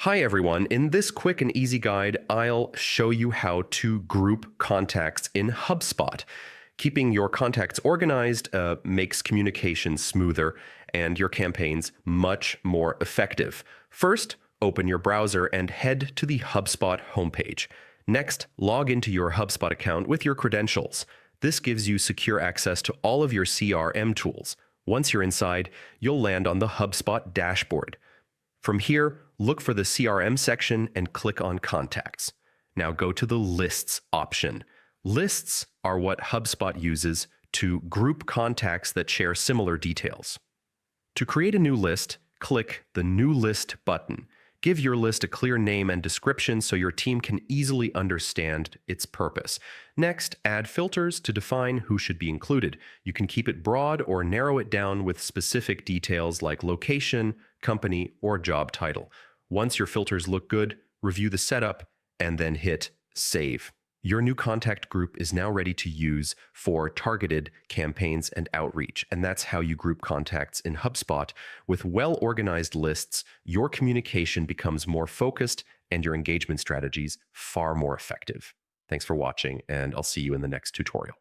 Hi everyone, in this quick and easy guide, I'll show you how to group contacts in Hubspot. Keeping your contacts organized makes communication smoother and your campaigns much more effective. First, open your browser and head to the Hubspot homepage. Next, log into your Hubspot account with your credentials. This gives you secure access to all of your CRM tools. Once you're inside, you'll land on the Hubspot dashboard. From here, look for the CRM section and click on Contacts. Now go to the Lists option. Lists are what HubSpot uses to group contacts that share similar details. To create a new list, click the New List button. Give your list a clear name and description so your team can easily understand its purpose. Next, add filters to define who should be included. You can keep it broad or narrow it down with specific details like location, company, or job title. Once your filters look good, review the setup and then hit Save. Your new contact group is now ready to use for targeted campaigns and outreach, and that's how you group contacts in HubSpot. With well-organized lists, your communication becomes more focused and your engagement strategies far more effective. Thanks for watching, and I'll see you in the next tutorial.